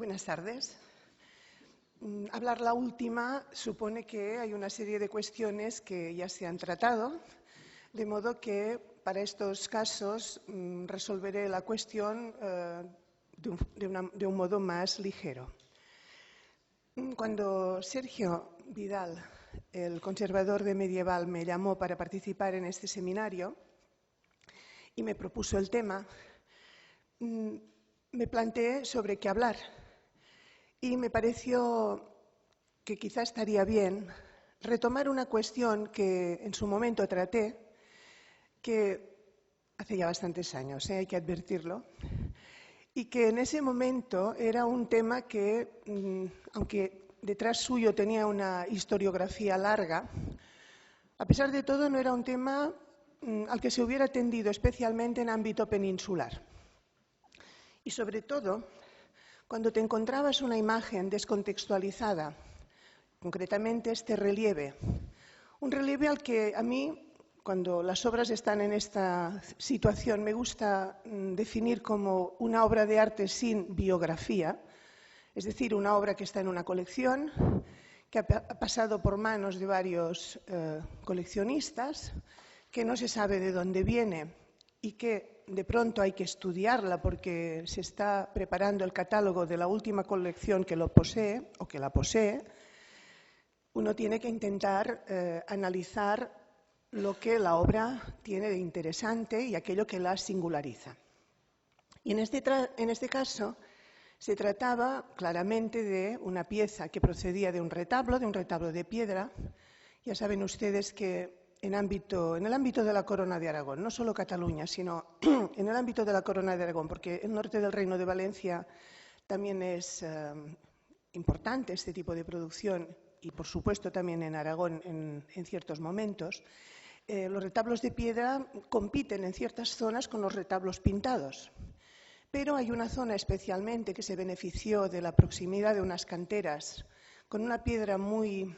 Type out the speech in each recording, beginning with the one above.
Buenas tardes. Hablar la última supone que hay una serie de cuestiones que ya se han tratado, de modo que para estos casos resolveré la cuestión de un modo más ligero. Cuando Sergio Vidal, el conservador de Medieval, me llamó para participar en este seminario y me propuso el tema, me planteé sobre qué hablar. Y me pareció que quizá estaría bien retomar una cuestión que en su momento traté, que hace ya bastantes años, hay que advertirlo, y que en ese momento era un tema que, aunque detrás suyo tenía una historiografía larga, a pesar de todo no era un tema al que se hubiera atendido especialmente en ámbito peninsular. Y sobre todo, cuando te encontrabas una imagen descontextualizada, concretamente este relieve, un relieve al que a mí, cuando las obras están en esta situación, me gusta definir como una obra de arte sin biografía, es decir, una obra que está en una colección, que ha pasado por manos de varios coleccionistas, que no se sabe de dónde viene y que de pronto hay que estudiarla porque se está preparando el catálogo de la última colección que lo posee o que la posee. Uno tiene que intentar analizar lo que la obra tiene de interesante y aquello que la singulariza. Y en este caso se trataba claramente de una pieza que procedía de un retablo de piedra. Ya saben ustedes que en el ámbito de la Corona de Aragón, no solo Cataluña, sino en el ámbito de la Corona de Aragón, porque el norte del Reino de Valencia también es importante este tipo de producción y, por supuesto, también en Aragón en ciertos momentos, los retablos de piedra compiten en ciertas zonas con los retablos pintados. Pero hay una zona especialmente que se benefició de la proximidad de unas canteras con una piedra muy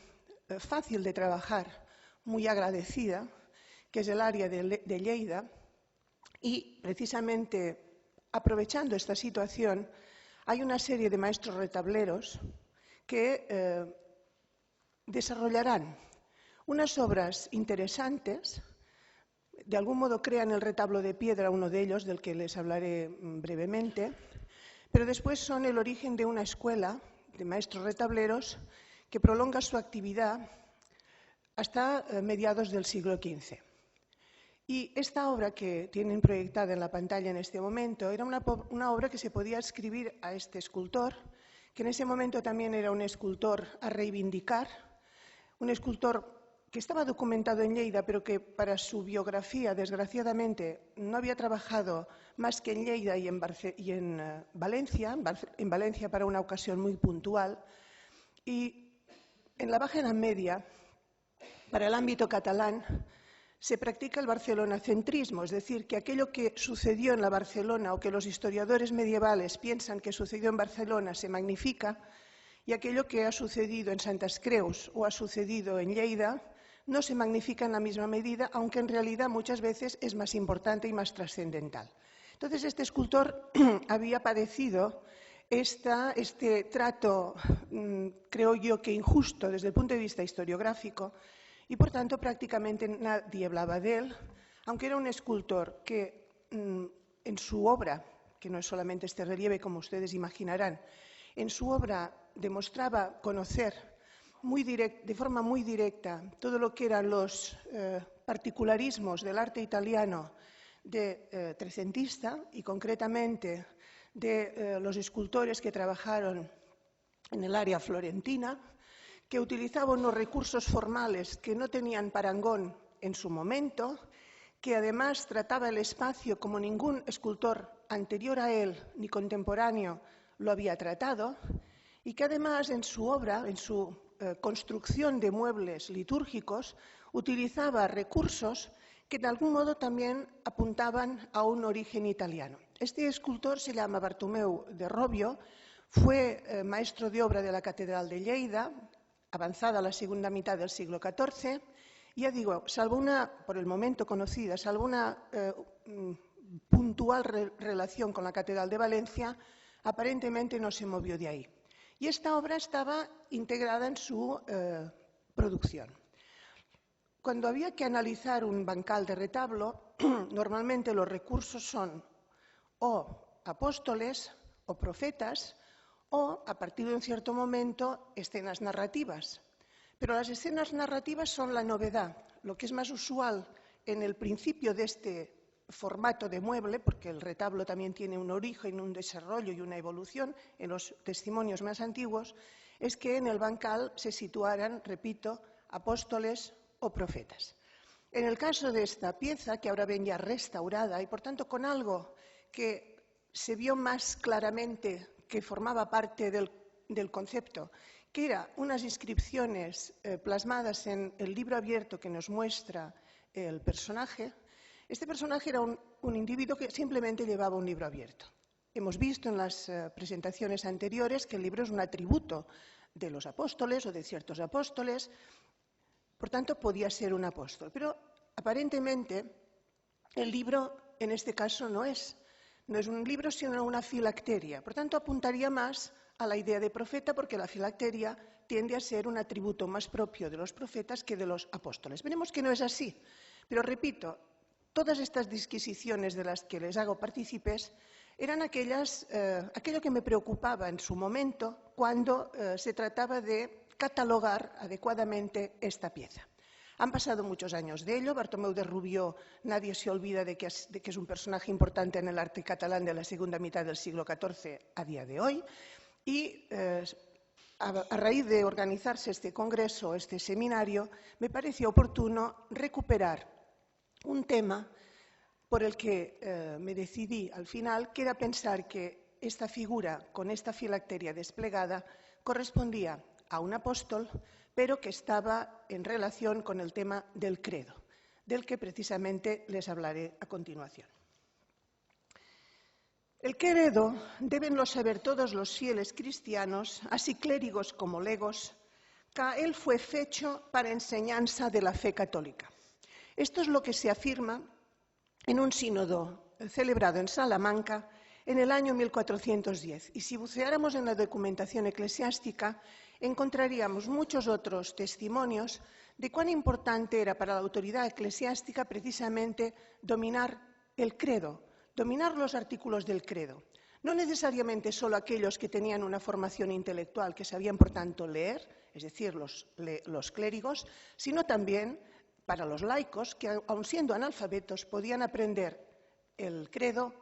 fácil de trabajar, muy agradecida, que es el área de Lleida, y precisamente aprovechando esta situación hay una serie de maestros retableros que desarrollarán unas obras interesantes. De algún modo crean el retablo de piedra, uno de ellos, del que les hablaré brevemente, pero después son el origen de una escuela de maestros retableros que prolonga su actividad hasta mediados del siglo XV. Y esta obra que tienen proyectada en la pantalla en este momento era una obra que se podía escribir a este escultor, que en ese momento también era un escultor a reivindicar, un escultor que estaba documentado en Lleida, pero que para su biografía, desgraciadamente, no había trabajado más que en Lleida y en Valencia para una ocasión muy puntual. Y en la Baja Edad Media, para el ámbito catalán, se practica el barcelonacentrismo, es decir, que aquello que sucedió en la Barcelona o que los historiadores medievales piensan que sucedió en Barcelona se magnifica, y aquello que ha sucedido en Santes Creus o ha sucedido en Lleida no se magnifica en la misma medida, aunque en realidad muchas veces es más importante y más trascendental. Entonces, este escultor había padecido este trato, creo yo que injusto desde el punto de vista historiográfico, y por tanto prácticamente nadie hablaba de él, aunque era un escultor que en su obra, que no es solamente este relieve como ustedes imaginarán, en su obra demostraba conocer de forma muy directa todo lo que eran los particularismos del arte italiano trecentista y concretamente de los escultores que trabajaron en el área florentina, que utilizaban unos recursos formales que no tenían parangón en su momento, que además trataba el espacio como ningún escultor anterior a él ni contemporáneo lo había tratado, y que además en su obra, en su construcción de muebles litúrgicos, utilizaba recursos que de algún modo también apuntaban a un origen italiano. Este escultor se llama Bartomeu de Robbio, fue maestro de obra de la Catedral de Lleida, avanzada la segunda mitad del siglo XIV. Ya digo, salvo una, por el momento conocida, salvo una puntual relación con la Catedral de Valencia, aparentemente no se movió de ahí. Y esta obra estaba integrada en su producción. Cuando había que analizar un bancal de retablo, normalmente los recursos son o apóstoles o profetas o, a partir de un cierto momento, escenas narrativas. Pero las escenas narrativas son la novedad, lo que es más usual en el principio de este formato de mueble, porque el retablo también tiene un origen, un desarrollo y una evolución en los testimonios más antiguos, es que en el bancal se situaran, repito, apóstoles o profetas. En el caso de esta pieza, que ahora ven ya restaurada y por tanto con algo que se vio más claramente que formaba parte del concepto, que era unas inscripciones plasmadas en el libro abierto que nos muestra el personaje. Este personaje era un individuo que simplemente llevaba un libro abierto. Hemos visto en las presentaciones anteriores que el libro es un atributo de los apóstoles o de ciertos apóstoles, por tanto podía ser un apóstol. Pero aparentemente el libro en este caso no es un libro sino una filacteria. Por tanto apuntaría más a la idea de profeta porque la filacteria tiende a ser un atributo más propio de los profetas que de los apóstoles. Veremos que no es así, pero repito, todas estas disquisiciones de las que les hago partícipes eran aquello que me preocupaba en su momento cuando se trataba de catalogar adecuadamente esta pieza. Han pasado muchos años de ello. Bartomeu de Rubió, nadie se olvida de que es un personaje importante en el arte catalán de la segunda mitad del siglo XIV a día de hoy. Y a raíz de organizarse este congreso, este seminario, me pareció oportuno recuperar un tema por el que me decidí al final, que era pensar que esta figura con esta filacteria desplegada correspondía a un apóstol, pero que estaba en relación con el tema del credo, del que precisamente les hablaré a continuación. El credo débenlo saber todos los fieles cristianos, así clérigos como legos, que él fue fecho para enseñanza de la fe católica. Esto es lo que se afirma en un sínodo celebrado en Salamanca en el año 1410. Y si buceáramos en la documentación eclesiástica, encontraríamos muchos otros testimonios de cuán importante era para la autoridad eclesiástica precisamente dominar el credo, dominar los artículos del credo. No necesariamente solo aquellos que tenían una formación intelectual, que sabían por tanto leer, es decir, los clérigos, sino también para los laicos, que aun siendo analfabetos podían aprender el credo,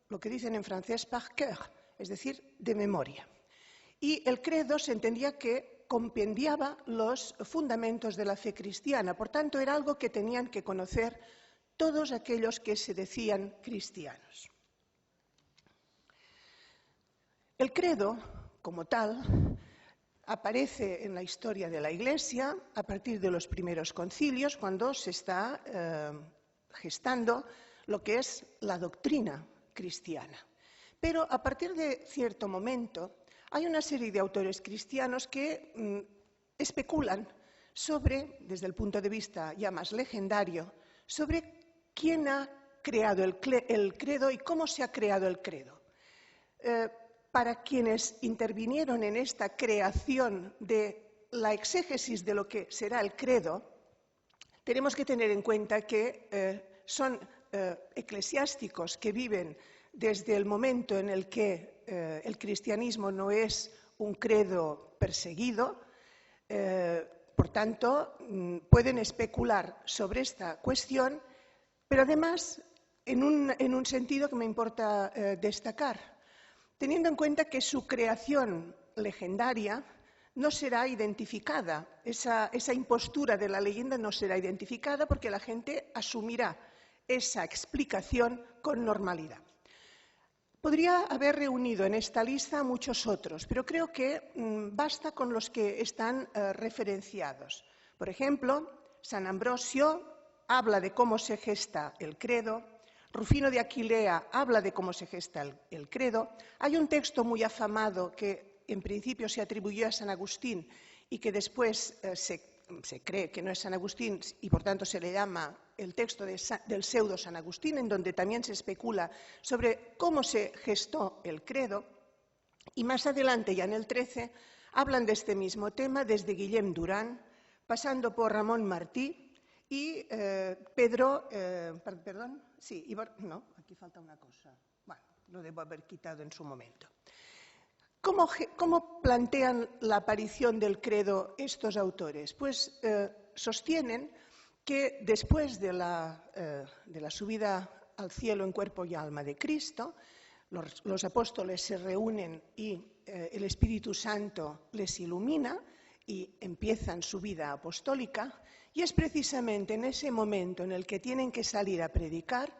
lo que dicen en francés par cœur, es decir, de memoria. Y el credo se entendía que compendiaba los fundamentos de la fe cristiana, por tanto era algo que tenían que conocer todos aquellos que se decían cristianos. El credo, como tal, aparece en la historia de la Iglesia a partir de los primeros concilios, cuando se está gestando lo que es la doctrina cristiana. Pero a partir de cierto momento hay una serie de autores cristianos que especulan sobre, desde el punto de vista ya más legendario, sobre quién ha creado el credo y cómo se ha creado el credo. Para quienes intervinieron en esta creación de la exégesis de lo que será el credo, tenemos que tener en cuenta que son eclesiásticos que viven desde el momento en el que el cristianismo no es un credo perseguido. Por tanto, pueden especular sobre esta cuestión, pero además en un sentido que me importa destacar, teniendo en cuenta que su creación legendaria no será identificada, esa impostura de la leyenda no será identificada porque la gente asumirá esa explicación con normalidad. Podría haber reunido en esta lista a muchos otros, pero creo que basta con los que están referenciados. Por ejemplo, San Ambrosio habla de cómo se gesta el credo. Rufino de Aquilea habla de cómo se gesta el credo. Hay un texto muy afamado que en principio se atribuyó a San Agustín y que después se cree que no es San Agustín y por tanto se le llama el texto del pseudo San Agustín, en donde también se especula sobre cómo se gestó el credo. Y más adelante, ya en el 13, hablan de este mismo tema desde Guillem Durán, pasando por Ramón Martí y Pedro, no, aquí falta una cosa, bueno, lo debo haber quitado en su momento. ¿Cómo plantean la aparición del credo estos autores? Pues sostienen que después de la subida al cielo en cuerpo y alma de Cristo, los apóstoles se reúnen y el Espíritu Santo les ilumina y empiezan su vida apostólica, y es precisamente en ese momento en el que tienen que salir a predicar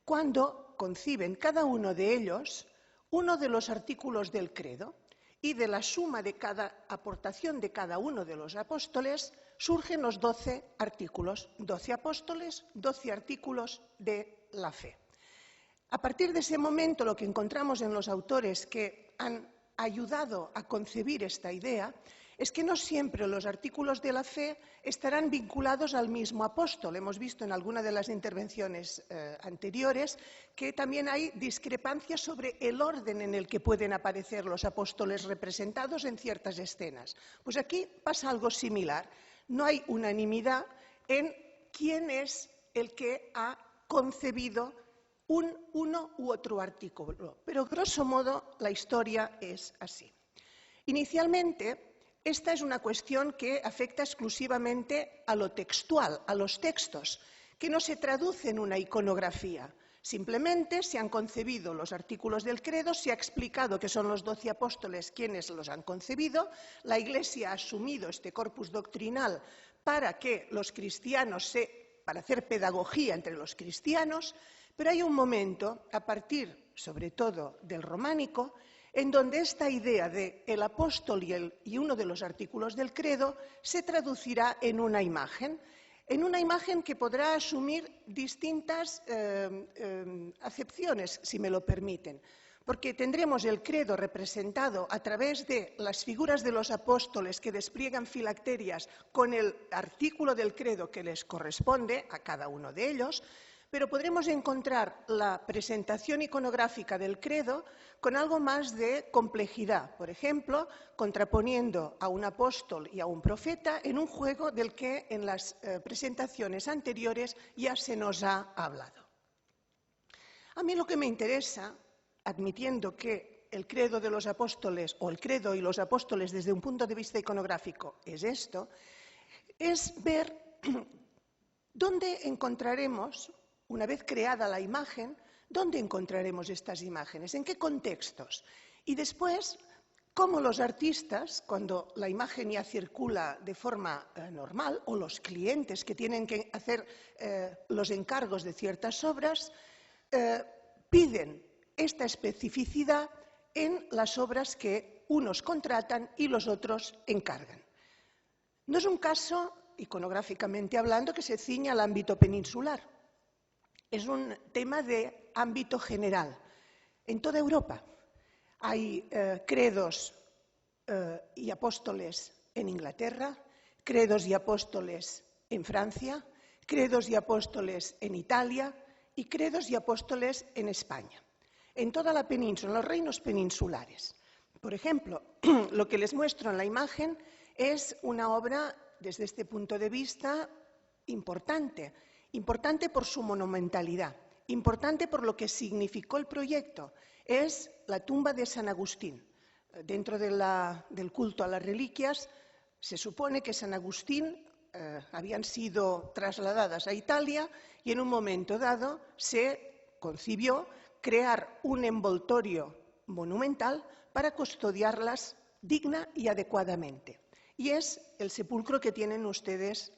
cuando conciben cada uno de ellos uno de los artículos del credo, y de la suma de cada aportación de cada uno de los apóstoles surgen los 12 artículos, 12 apóstoles, 12 artículos de la fe. A partir de ese momento, lo que encontramos en los autores que han ayudado a concebir esta idea es que no siempre los artículos de la fe estarán vinculados al mismo apóstol. Hemos visto en alguna de las intervenciones anteriores que también hay discrepancias sobre el orden en el que pueden aparecer los apóstoles representados en ciertas escenas. Pues aquí pasa algo similar. No hay unanimidad en quién es el que ha concebido uno u otro artículo, pero grosso modo la historia es así. Inicialmente, esta es una cuestión que afecta exclusivamente a lo textual, a los textos, que no se traduce en una iconografía. Simplemente se han concebido los artículos del credo, se ha explicado que son los 12 apóstoles quienes los han concebido, la Iglesia ha asumido este corpus doctrinal para que los cristianos para hacer pedagogía entre los cristianos, pero hay un momento, a partir sobre todo del románico, en donde esta idea de el apóstol y uno de los artículos del credo se traducirá en una imagen que podrá asumir distintas acepciones, si me lo permiten, porque tendremos el credo representado a través de las figuras de los apóstoles que despliegan filacterias con el artículo del credo que les corresponde a cada uno de ellos, pero podremos encontrar la presentación iconográfica del credo con algo más de complejidad, por ejemplo, contraponiendo a un apóstol y a un profeta en un juego del que en las presentaciones anteriores ya se nos ha hablado. A mí lo que me interesa, admitiendo que el credo de los apóstoles o el credo y los apóstoles desde un punto de vista iconográfico es esto, es ver dónde encontraremos, una vez creada la imagen, ¿dónde encontraremos estas imágenes? ¿En qué contextos? Y después, cómo los artistas, cuando la imagen ya circula de forma normal, o los clientes que tienen que hacer los encargos de ciertas obras, piden esta especificidad en las obras que unos contratan y los otros encargan. No es un caso, iconográficamente hablando, que se ciña al ámbito peninsular. Es un tema de ámbito general. En toda Europa hay credos y apóstoles en Inglaterra, credos y apóstoles en Francia, credos y apóstoles en Italia y credos y apóstoles en España. En toda la península, en los reinos peninsulares. Por ejemplo, lo que les muestro en la imagen es una obra, desde este punto de vista, importante por su monumentalidad, importante por lo que significó el proyecto. Es la tumba de San Agustín. Dentro del culto a las reliquias, se supone que San Agustín habían sido trasladadas a Italia y en un momento dado se concibió crear un envoltorio monumental para custodiarlas digna y adecuadamente. Y es el sepulcro que tienen ustedes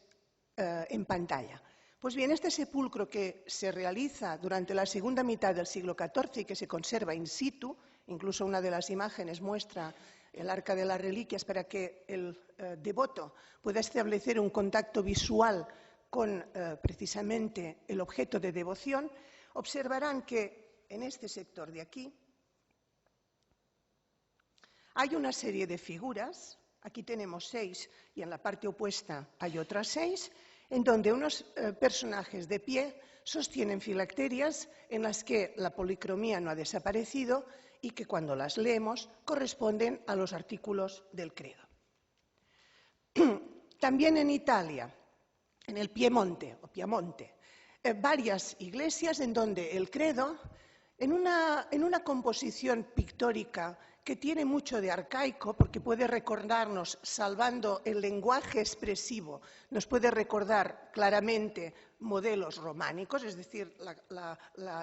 en pantalla. Pues bien, este sepulcro que se realiza durante la segunda mitad del siglo XIV y que se conserva in situ, incluso una de las imágenes muestra el arca de las reliquias para que el devoto pueda establecer un contacto visual con precisamente el objeto de devoción, observarán que en este sector de aquí hay una serie de figuras, aquí tenemos 6 y en la parte opuesta hay otras 6, en donde unos personajes de pie sostienen filacterias en las que la policromía no ha desaparecido y que cuando las leemos corresponden a los artículos del credo. También en Italia, en el Piemonte, varias iglesias en donde el credo, en una composición pictórica que tiene mucho de arcaico, porque puede recordarnos, salvando el lenguaje expresivo, nos puede recordar claramente modelos románicos, es decir,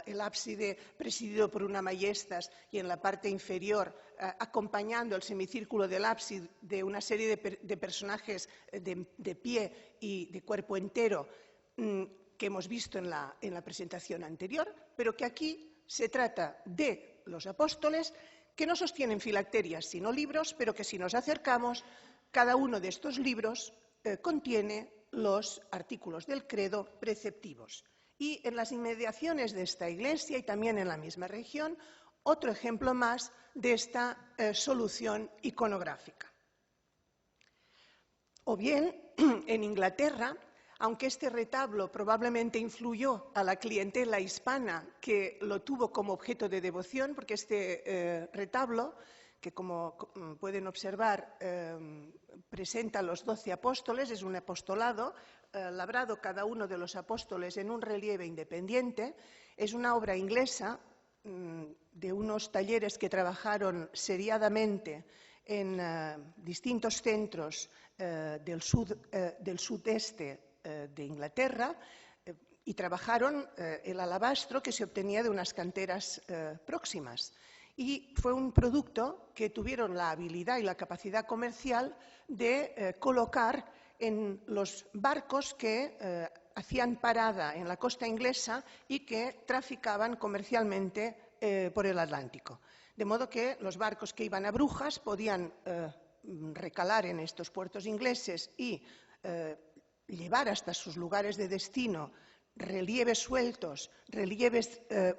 el ábside presidido por una maestas y en la parte inferior, acompañando el semicírculo del ábside de una serie de personajes de pie y de cuerpo entero, que hemos visto en la presentación anterior, pero que aquí se trata de los apóstoles que no sostienen filacterias sino libros, pero que si nos acercamos, cada uno de estos libros contiene los artículos del credo preceptivos. Y en las inmediaciones de esta iglesia y también en la misma región, otro ejemplo más de esta solución iconográfica. O bien, en Inglaterra, aunque este retablo probablemente influyó a la clientela hispana que lo tuvo como objeto de devoción, porque este retablo, que como pueden observar presenta a los 12 apóstoles, es un apostolado, labrado cada uno de los apóstoles en un relieve independiente, es una obra inglesa de unos talleres que trabajaron seriadamente en distintos centros del sudeste de Inglaterra y trabajaron el alabastro que se obtenía de unas canteras próximas. Y fue un producto que tuvieron la habilidad y la capacidad comercial de colocar en los barcos que hacían parada en la costa inglesa y que traficaban comercialmente por el Atlántico. De modo que los barcos que iban a Brujas podían recalar en estos puertos ingleses y llevar hasta sus lugares de destino relieves sueltos,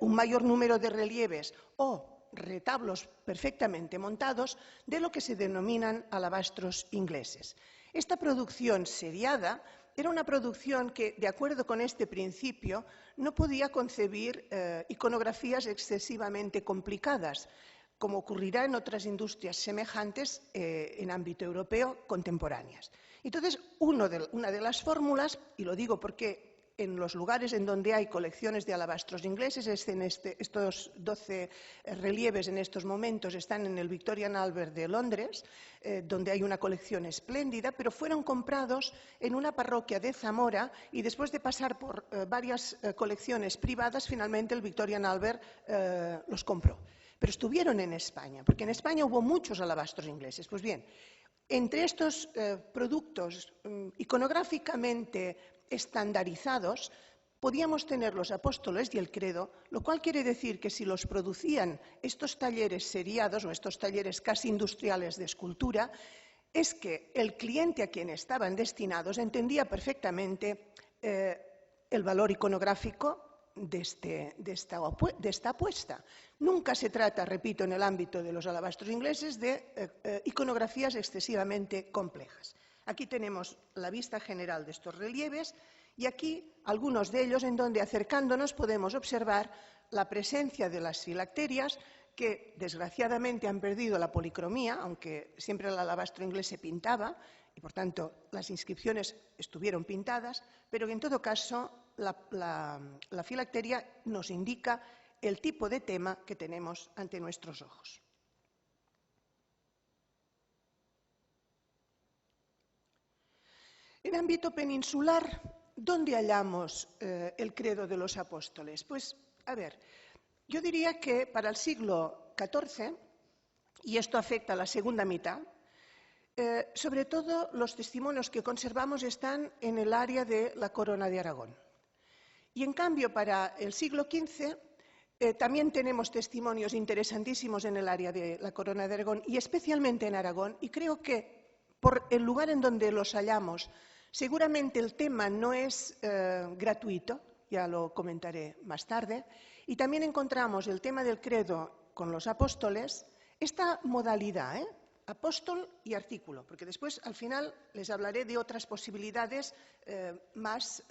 un mayor número de relieves o retablos perfectamente montados de lo que se denominan alabastros ingleses. Esta producción seriada era una producción que, de acuerdo con este principio, no podía concebir iconografías excesivamente complicadas, como ocurrirá en otras industrias semejantes en ámbito europeo contemporáneas. Entonces, una de las fórmulas, y lo digo porque en los lugares en donde hay colecciones de alabastros ingleses, estos 12 relieves en estos momentos están en el Victorian Albert de Londres, donde hay una colección espléndida, pero fueron comprados en una parroquia de Zamora y después de pasar por varias colecciones privadas, finalmente el Victorian Albert los compró. Pero estuvieron en España, porque en España hubo muchos alabastros ingleses. Pues bien, entre estos productos iconográficamente estandarizados, podíamos tener los apóstoles y el credo, lo cual quiere decir que si los producían estos talleres seriados o estos talleres casi industriales de escultura, es que el cliente a quien estaban destinados entendía perfectamente el valor iconográfico de esta apuesta. Nunca se trata, repito, en el ámbito de los alabastros ingleses, de iconografías excesivamente complejas. Aquí tenemos la vista general de estos relieves y aquí algunos de ellos en donde, acercándonos, podemos observar la presencia de las filacterias que, desgraciadamente, han perdido la policromía, aunque siempre el alabastro inglés se pintaba y, por tanto, las inscripciones estuvieron pintadas, pero que, en todo caso, la filacteria nos indica el tipo de tema que tenemos ante nuestros ojos. En ámbito peninsular, ¿dónde hallamos el credo de los apóstoles? Pues, a ver, yo diría que para el siglo XIV, y esto afecta a la segunda mitad, sobre todo los testimonios que conservamos están en el área de la Corona de Aragón. Y en cambio, para el siglo XV, también tenemos testimonios interesantísimos en el área de la Corona de Aragón y especialmente en Aragón, y creo que por el lugar en donde los hallamos, seguramente el tema no es gratuito, ya lo comentaré más tarde, y también encontramos el tema del credo con los apóstoles, esta modalidad, apóstol y artículo, porque después, al final, les hablaré de otras posibilidades más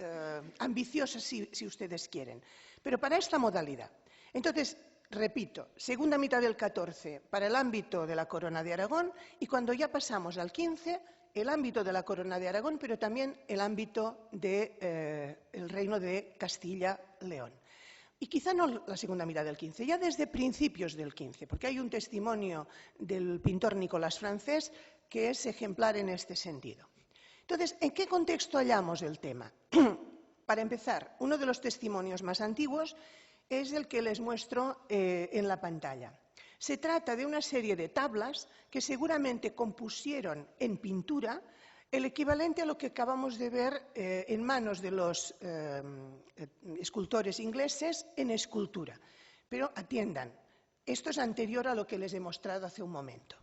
ambiciosas, si ustedes quieren. Pero para esta modalidad. Entonces, repito, segunda mitad del 14 para el ámbito de la Corona de Aragón y cuando ya pasamos al 15, el ámbito de la Corona de Aragón, pero también el ámbito del Reino de Castilla-León. Y quizá no la segunda mitad del 15, ya desde principios del 15, porque hay un testimonio del pintor Nicolás Francés que es ejemplar en este sentido. Entonces, ¿en qué contexto hallamos el tema? Para empezar, uno de los testimonios más antiguos es el que les muestro en la pantalla. Se trata de una serie de tablas que seguramente compusieron en pintura el equivalente a lo que acabamos de ver en manos de los escultores ingleses en escultura. Pero atiendan, esto es anterior a lo que les he mostrado hace un momento.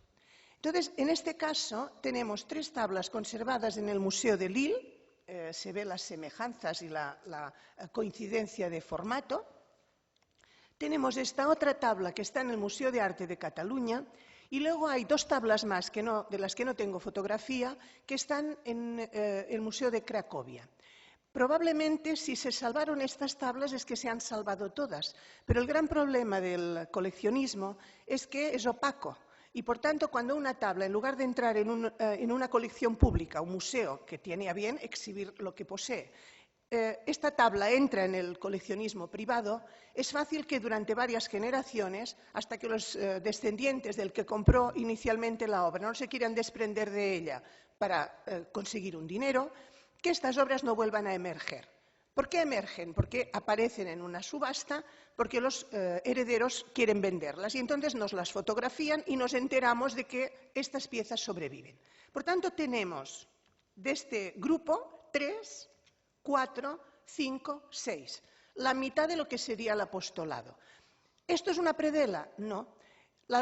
Entonces, en este caso, tenemos 3 tablas conservadas en el Museo de Lille. Se ven las semejanzas y la coincidencia de formato. Tenemos esta otra tabla que está en el Museo de Arte de Cataluña y luego hay 2 tablas más de las que no tengo fotografía que están en el Museo de Cracovia. Probablemente si se salvaron estas tablas es que se han salvado todas, pero el gran problema del coleccionismo es que es opaco y por tanto cuando una tabla, en lugar de entrar en una colección pública, un museo que tiene a bien exhibir lo que posee, esta tabla entra en el coleccionismo privado, es fácil que durante varias generaciones, hasta que los descendientes del que compró inicialmente la obra no se quieran desprender de ella para conseguir un dinero, que estas obras no vuelvan a emerger. ¿Por qué emergen? Porque aparecen en una subasta, porque los herederos quieren venderlas y entonces nos las fotografían y nos enteramos de que estas piezas sobreviven. Por tanto, tenemos de este grupo 3, 4, 5, 6, la mitad de lo que sería el apostolado. ¿Esto es una predela? No.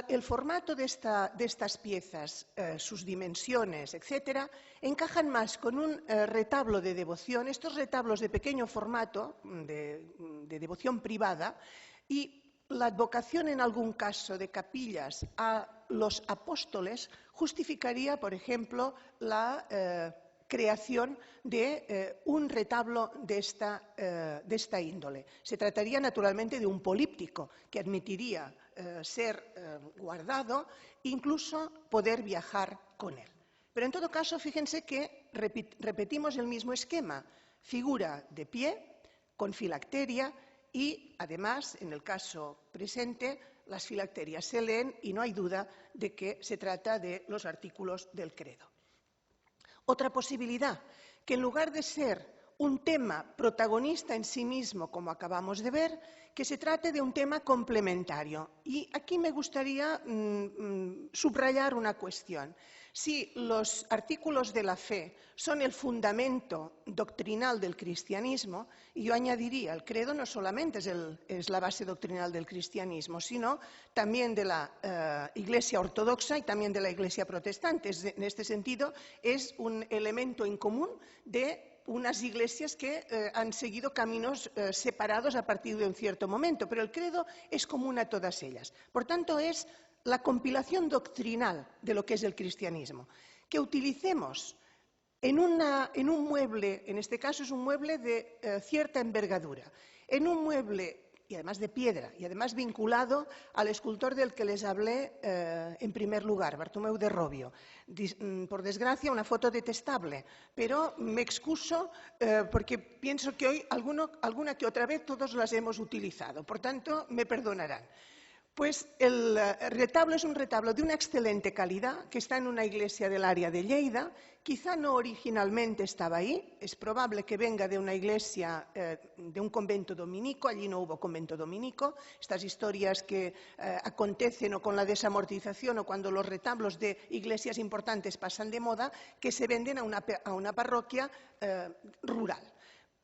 El formato de estas piezas, sus dimensiones, etcétera, encajan más con un retablo de devoción, estos retablos de pequeño formato, de devoción privada, y la advocación en algún caso de capillas a los apóstoles justificaría, por ejemplo, la creación de un retablo de esta índole. Se trataría naturalmente de un políptico que admitiría ser guardado e incluso poder viajar con él. Pero en todo caso, fíjense que repetimos el mismo esquema. Figura de pie, con filacteria y, además, en el caso presente, las filacterias se leen y no hay duda de que se trata de los artículos del credo. Otra posibilidad, que en lugar de ser un tema protagonista en sí mismo, como acabamos de ver, que se trate de un tema complementario. Y aquí me gustaría subrayar una cuestión. Si los artículos de la fe son el fundamento doctrinal del cristianismo, y yo añadiría, el credo no solamente es la base doctrinal del cristianismo, sino también de la Iglesia ortodoxa y también de la Iglesia protestante. En este sentido, es un elemento en común de unas iglesias que han seguido caminos separados a partir de un cierto momento, pero el credo es común a todas ellas. Por tanto, es la compilación doctrinal de lo que es el cristianismo. Que utilicemos en un mueble, en este caso es un mueble de cierta envergadura, en un mueble y además de piedra, y además vinculado al escultor del que les hablé en primer lugar, Bartomeu de Robbio. Por desgracia, una foto detestable, pero me excuso porque pienso que hoy alguna que otra vez todos las hemos utilizado, por tanto, me perdonarán. Pues el retablo es un retablo de una excelente calidad que está en una iglesia del área de Lleida. Quizá no originalmente estaba ahí, es probable que venga de una iglesia, de un convento dominico, allí no hubo convento dominico. Estas historias que acontecen o con la desamortización o cuando los retablos de iglesias importantes pasan de moda, que se venden a una parroquia rural.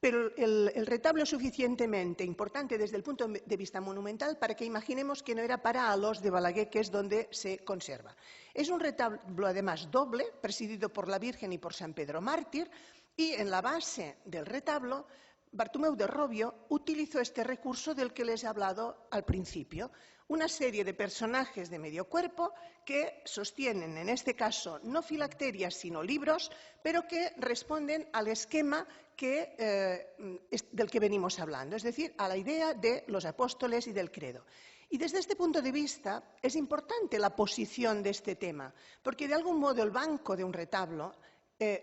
Pero el retablo es suficientemente importante desde el punto de vista monumental para que imaginemos que no era para Alos de Balaguer, que es donde se conserva. Es un retablo además doble, presidido por la Virgen y por San Pedro Mártir, y en la base del retablo Bartomeu de Robbio utilizó este recurso del que les he hablado al principio. Una serie de personajes de medio cuerpo que sostienen, en este caso, no filacterias, sino libros, pero que responden al esquema del que venimos hablando, es decir, a la idea de los apóstoles y del credo. Y desde este punto de vista es importante la posición de este tema, porque de algún modo el banco de un retablo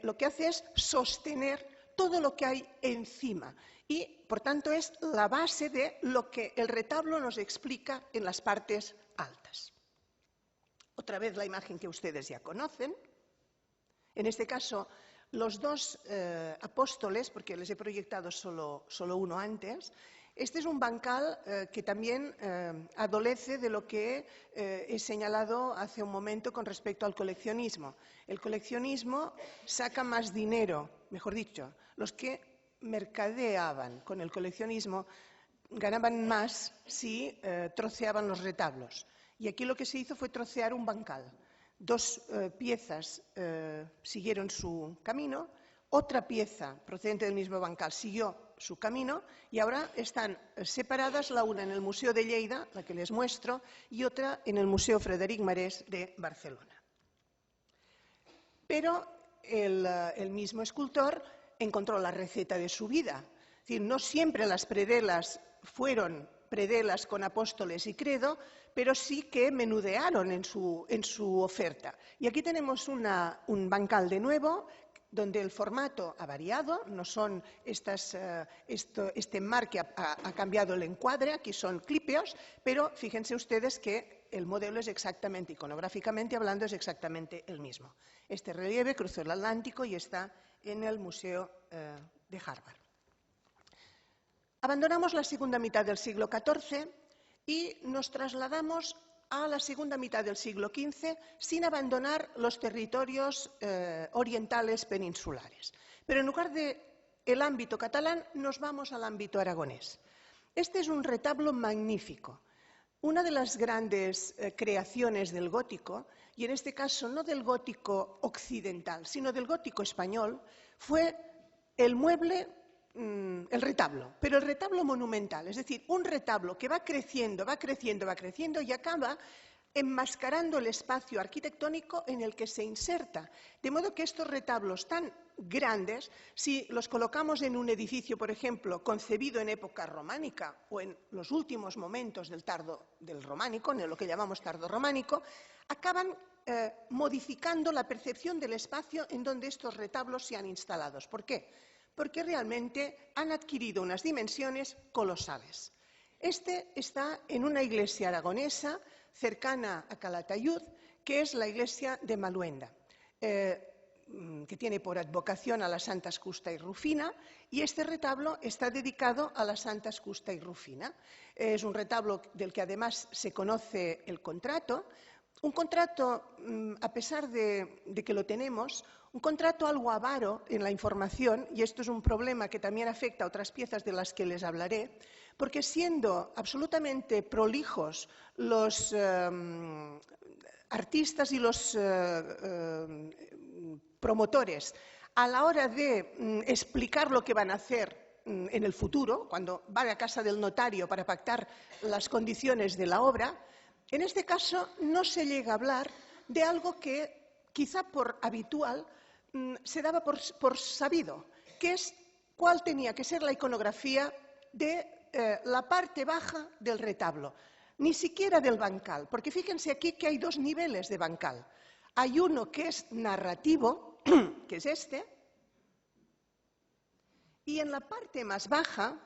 lo que hace es sostener todo lo que hay encima y, por tanto, es la base de lo que el retablo nos explica en las partes altas. Otra vez la imagen que ustedes ya conocen. En este caso, los dos apóstoles, porque les he proyectado solo uno antes. Este es un bancal que también adolece de lo que he señalado hace un momento con respecto al coleccionismo. El coleccionismo saca más dinero, mejor dicho, los que mercadeaban con el coleccionismo ganaban más si troceaban los retablos. Y aquí lo que se hizo fue trocear un bancal. Dos piezas siguieron su camino, otra pieza procedente del mismo bancal siguió su camino y ahora están separadas, la una en el Museo de Lleida, la que les muestro, y otra en el Museo Frederic Marès de Barcelona. Pero el mismo escultor encontró la receta de su vida. Es decir, no siempre las predelas fueron predelas con apóstoles y credo, pero sí que menudearon en su oferta. Y aquí tenemos un bancal de nuevo, donde el formato ha variado, no son este mar que ha cambiado el encuadre, aquí son clípeos, pero fíjense ustedes que el modelo es exactamente, iconográficamente hablando, es exactamente el mismo. Este relieve cruzó el Atlántico y está en el Museo de Harvard. Abandonamos la segunda mitad del siglo XIV y nos trasladamos a la segunda mitad del siglo XV sin abandonar los territorios orientales peninsulares. Pero en lugar del ámbito catalán nos vamos al ámbito aragonés. Este es un retablo magnífico, una de las grandes creaciones del gótico, y en este caso no del gótico occidental, sino del gótico español, fue el mueble, el retablo, pero el retablo monumental, es decir, un retablo que va creciendo, va creciendo, va creciendo y acaba enmascarando el espacio arquitectónico en el que se inserta. De modo que estos retablos tan grandes, si los colocamos en un edificio, por ejemplo, concebido en época románica o en los últimos momentos del románico, en lo que llamamos tardo románico, acaban modificando la percepción del espacio en donde estos retablos se han instalado. ¿Por qué? Porque realmente han adquirido unas dimensiones colosales. Este está en una iglesia aragonesa cercana a Calatayud, que es la iglesia de Maluenda, que tiene por advocación a las santas Justa y Rufina, y este retablo está dedicado a las santas Justa y Rufina. Es un retablo del que además se conoce el contrato, un contrato, a pesar de que lo tenemos, un contrato algo avaro en la información, y esto es un problema que también afecta a otras piezas de las que les hablaré, porque siendo absolutamente prolijos los artistas y los promotores a la hora de explicar lo que van a hacer en el futuro, cuando van a casa del notario para pactar las condiciones de la obra, en este caso no se llega a hablar de algo que quizá por habitual se daba por sabido, que es cuál tenía que ser la iconografía de la parte baja del retablo, ni siquiera del bancal, porque fíjense aquí que hay dos niveles de bancal. Hay uno que es narrativo, que es este, y en la parte más baja,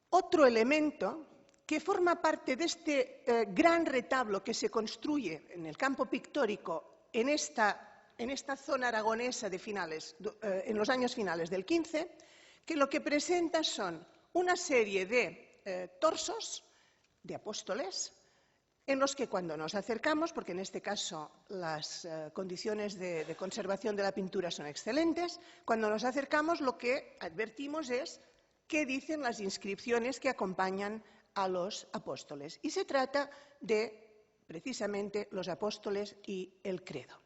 otro elemento que forma parte de este gran retablo que se construye en el campo pictórico en esta zona aragonesa en los años finales del XV, que lo que presenta son una serie de torsos de apóstoles en los que cuando nos acercamos, porque en este caso las condiciones de conservación de la pintura son excelentes, cuando nos acercamos lo que advertimos es qué dicen las inscripciones que acompañan a los apóstoles. Y se trata de, precisamente, los apóstoles y el credo.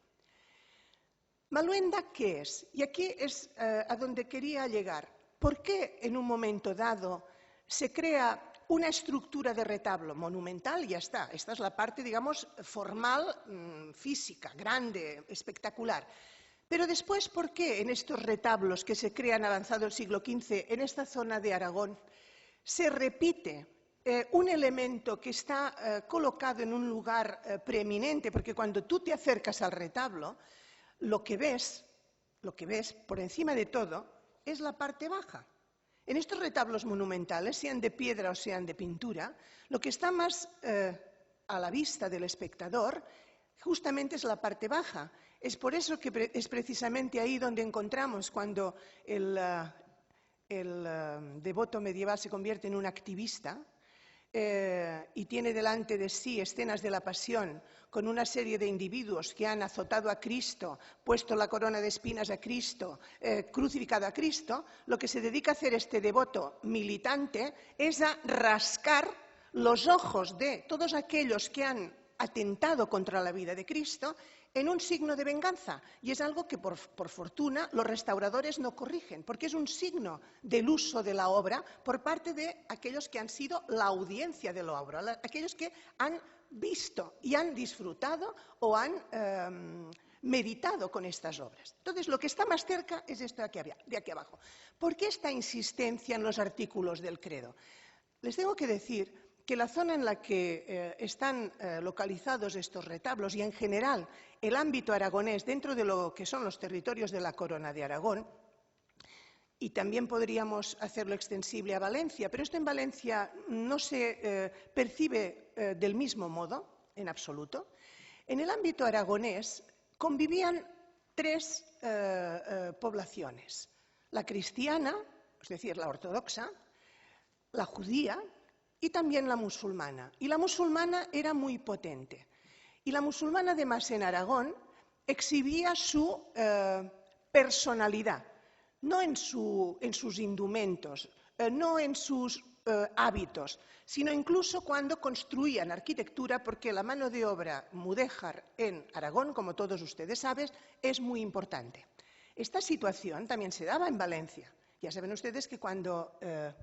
Maluenda, ¿qué es? Y aquí es a donde quería llegar. ¿por qué en un momento dado se crea una estructura de retablo monumental? Y ya está. Esta es la parte, digamos, formal, física, grande, espectacular. Pero después, ¿por qué en estos retablos que se crean avanzado el siglo XV en esta zona de Aragón se repite un elemento que está colocado en un lugar preeminente? Porque cuando tú te acercas al retablo, lo que ves por encima de todo es la parte baja. En estos retablos monumentales, sean de piedra o sean de pintura, lo que está más a la vista del espectador justamente es la parte baja. Es por eso que es precisamente ahí donde encontramos cuando el devoto medieval se convierte en un activista y tiene delante de sí escenas de la pasión con una serie de individuos que han azotado a Cristo, puesto la corona de espinas a Cristo, crucificado a Cristo. Lo que se dedica a hacer este devoto militante es a rascar los ojos de todos aquellos que han atentado contra la vida de Cristo en un signo de venganza. Y es algo que, por fortuna, los restauradores no corrigen, porque es un signo del uso de la obra por parte de aquellos que han sido la audiencia de la obra, aquellos que han visto y han disfrutado o han meditado con estas obras. Entonces, lo que está más cerca es esto de aquí abajo. ¿Por qué esta insistencia en los artículos del credo? Les tengo que decir que la zona en la que están localizados estos retablos y, en general, el ámbito aragonés dentro de lo que son los territorios de la Corona de Aragón, y también podríamos hacerlo extensible a Valencia, pero esto en Valencia no se percibe del mismo modo, en absoluto. En el ámbito aragonés convivían tres poblaciones: la cristiana, es decir, la ortodoxa, la judía y también la musulmana. Y la musulmana era muy potente. Y la musulmana, además, en Aragón, exhibía su personalidad, no en sus indumentos, no en sus hábitos, sino incluso cuando construían arquitectura, porque la mano de obra mudéjar en Aragón, como todos ustedes saben, es muy importante. Esta situación también se daba en Valencia. Ya saben ustedes que cuando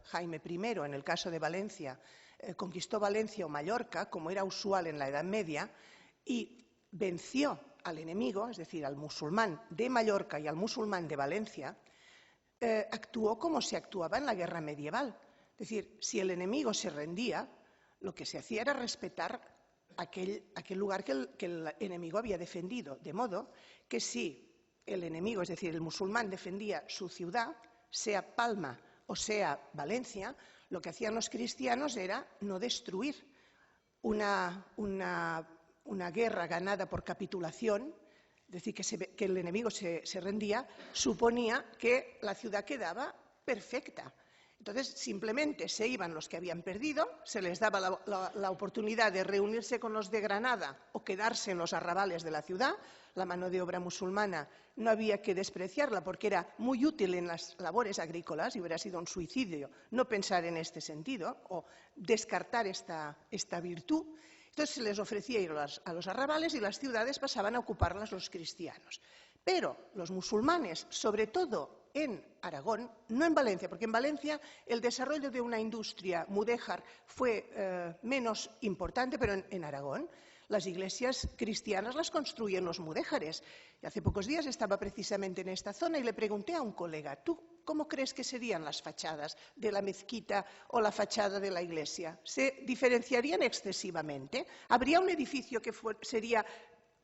Jaime I, en el caso de Valencia, conquistó Valencia o Mallorca, como era usual en la Edad Media, y venció al enemigo, es decir, al musulmán de Mallorca y al musulmán de Valencia, actuó como se actuaba en la guerra medieval. Es decir, si el enemigo se rendía, lo que se hacía era respetar aquel lugar que el enemigo había defendido. De modo que si el enemigo, es decir, el musulmán, defendía su ciudad, sea Palma o sea Valencia, lo que hacían los cristianos era no destruir. Una guerra ganada por capitulación, es decir, que el enemigo se rendía, suponía que la ciudad quedaba perfecta. Entonces, simplemente se iban los que habían perdido, se les daba la oportunidad de reunirse con los de Granada o quedarse en los arrabales de la ciudad. La mano de obra musulmana no había que despreciarla porque era muy útil en las labores agrícolas y hubiera sido un suicidio no pensar en este sentido o descartar esta virtud. Entonces se les ofrecía ir a los arrabales y las ciudades pasaban a ocuparlas los cristianos. Pero los musulmanes, sobre todo en Aragón, no en Valencia, porque en Valencia el desarrollo de una industria mudéjar fue menos importante, pero en Aragón las iglesias cristianas las construyen los mudéjares. Y hace pocos días estaba precisamente en esta zona y le pregunté a un colega: ¿tú cómo crees que serían las fachadas de la mezquita o la fachada de la iglesia? ¿Se diferenciarían excesivamente? ¿Habría un edificio que sería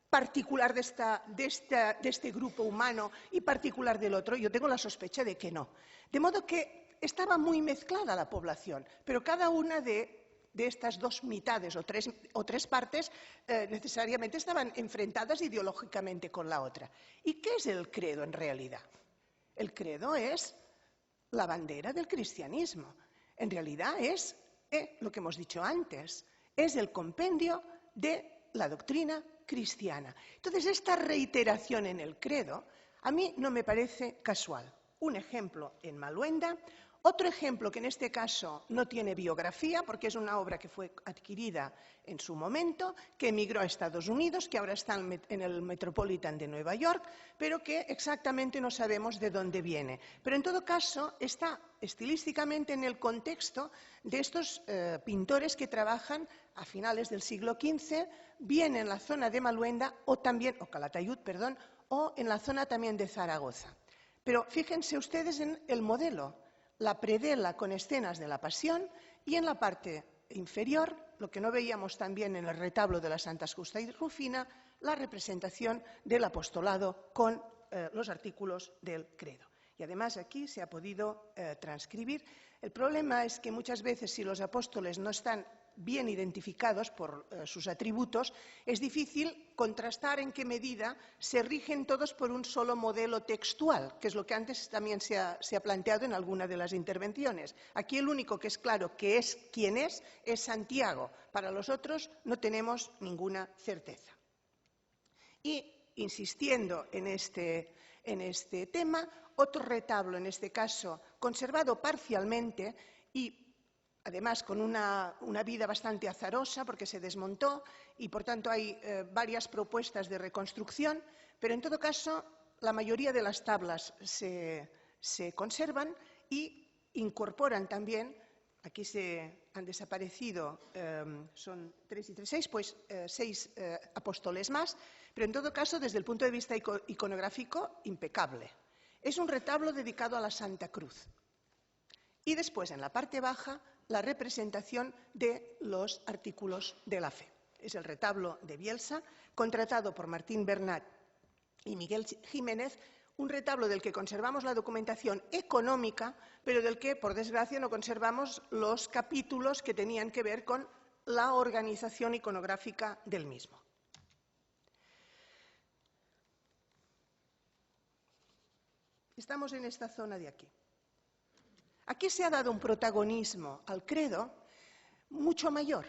particular de este grupo humano y particular del otro? Yo tengo la sospecha de que no. De modo que estaba muy mezclada la población, pero cada una de estas dos mitades o tres partes necesariamente estaban enfrentadas ideológicamente con la otra. ¿Y qué es el credo en realidad? El credo es la bandera del cristianismo. En realidad es lo que hemos dicho antes, es el compendio de la doctrina cristiana. Entonces, esta reiteración en el credo a mí no me parece casual. Un ejemplo en Maluenda, Otro ejemplo que en este caso no tiene biografía, porque es una obra que fue adquirida en su momento, que emigró a Estados Unidos, que ahora está en el Metropolitan de Nueva York, pero que exactamente no sabemos de dónde viene. Pero en todo caso está estilísticamente en el contexto de estos pintores que trabajan a finales del siglo XV, bien en la zona de Maluenda o Calatayud, o en la zona también de Zaragoza. Pero fíjense ustedes en el modelo. La predela con escenas de la Pasión y en la parte inferior, lo que no veíamos también en el retablo de las Santas Justa y Rufina, la representación del apostolado con los artículos del credo. Y además aquí se ha podido transcribir. El problema es que muchas veces si los apóstoles no están bien identificados por sus atributos, es difícil contrastar en qué medida se rigen todos por un solo modelo textual, que es lo que antes también se ha planteado en alguna de las intervenciones. Aquí el único que es claro que es quien es Santiago. Para los otros no tenemos ninguna certeza. Y, insistiendo en este tema, otro retablo, en este caso conservado parcialmente y además con una vida bastante azarosa porque se desmontó y por tanto hay varias propuestas de reconstrucción, pero en todo caso la mayoría de las tablas se conservan y incorporan también, aquí se han desaparecido, son 3 y 3, 6, pues 6 apóstoles más, pero en todo caso desde el punto de vista iconográfico impecable. Es un retablo dedicado a la Santa Cruz. Y después en la parte baja la representación de los artículos de la fe. Es el retablo de Bielsa, contratado por Martín Bernat y Miguel Jiménez, un retablo del que conservamos la documentación económica, pero del que, por desgracia, no conservamos los capítulos que tenían que ver con la organización iconográfica del mismo. Estamos en esta zona de aquí. Aquí se ha dado un protagonismo al credo mucho mayor.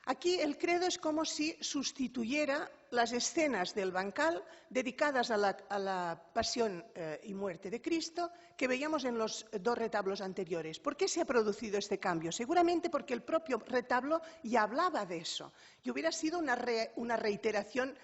Aquí el credo es como si sustituyera las escenas del bancal dedicadas a la pasión y muerte de Cristo que veíamos en los dos retablos anteriores. ¿Por qué se ha producido este cambio? Seguramente porque el propio retablo ya hablaba de eso y hubiera sido una reiteración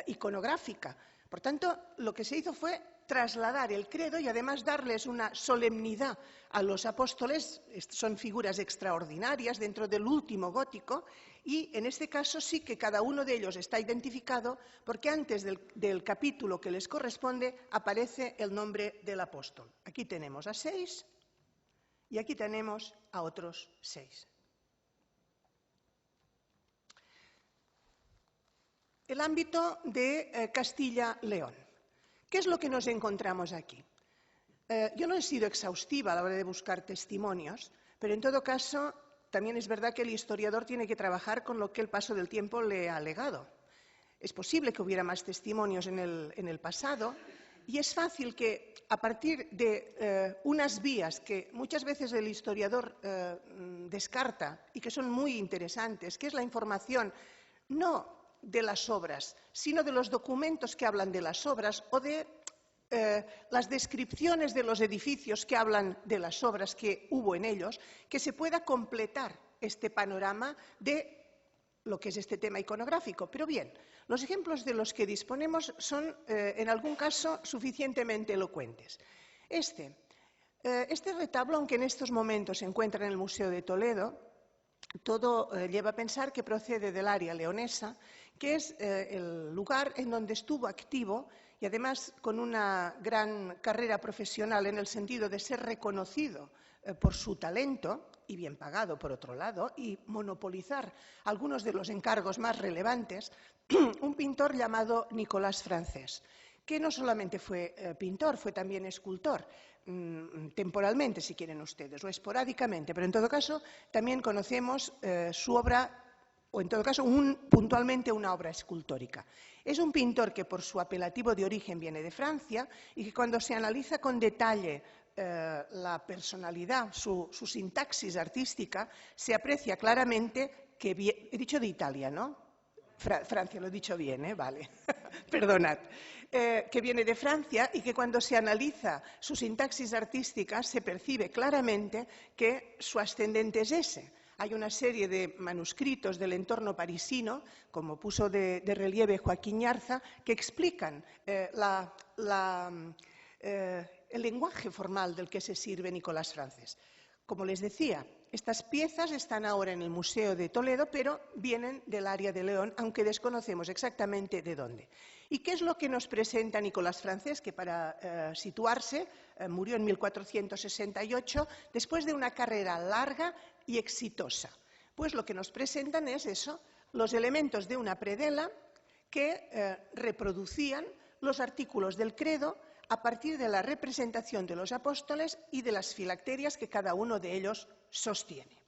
iconográfica. Por tanto, lo que se hizo fue trasladar el credo y además darles una solemnidad a los apóstoles. Son figuras extraordinarias dentro del último gótico y en este caso sí que cada uno de ellos está identificado porque antes del capítulo que les corresponde aparece el nombre del apóstol. Aquí tenemos a 6 y aquí tenemos a otros 6. El ámbito de Castilla-León. ¿Qué es lo que nos encontramos aquí? Yo no he sido exhaustiva a la hora de buscar testimonios, pero en todo caso también es verdad que el historiador tiene que trabajar con lo que el paso del tiempo le ha legado. Es posible que hubiera más testimonios en el pasado y es fácil que a partir de unas vías que muchas veces el historiador descarta y que son muy interesantes, que es la información no de las obras, sino de los documentos que hablan de las obras o de las descripciones de los edificios que hablan de las obras que hubo en ellos, que se pueda completar este panorama de lo que es este tema iconográfico. Pero bien, los ejemplos de los que disponemos son, en algún caso, suficientemente elocuentes. Este retablo, aunque en estos momentos se encuentra en el Museo de Toledo, todo lleva a pensar que procede del área leonesa, que es el lugar en donde estuvo activo y además con una gran carrera profesional en el sentido de ser reconocido por su talento y bien pagado por otro lado y monopolizar algunos de los encargos más relevantes, un pintor llamado Nicolás Francés, que no solamente fue pintor, fue también escultor, temporalmente si quieren ustedes, o esporádicamente, pero en todo caso también conocemos su obra, o en todo caso puntualmente una obra escultórica. Es un pintor que por su apelativo de origen viene de Francia y que cuando se analiza con detalle la personalidad, su sintaxis artística, se aprecia claramente que, he dicho de Italia, ¿no? Francia, lo he dicho bien, vale, perdonad, que viene de Francia y que cuando se analiza su sintaxis artística se percibe claramente que su ascendente es ese. Hay una serie de manuscritos del entorno parisino, como puso de relieve Joaquín Yarza, que explican el lenguaje formal del que se sirve Nicolás Francés. Como les decía, estas piezas están ahora en el Museo de Toledo, pero vienen del área de León, aunque desconocemos exactamente de dónde. ¿Y qué es lo que nos presenta Nicolás Francés? Que para situarse murió en 1468 después de una carrera larga y exitosa. Pues lo que nos presentan es eso, los elementos de una predela que reproducían los artículos del credo a partir de la representación de los apóstoles y de las filacterias que cada uno de ellos sostiene.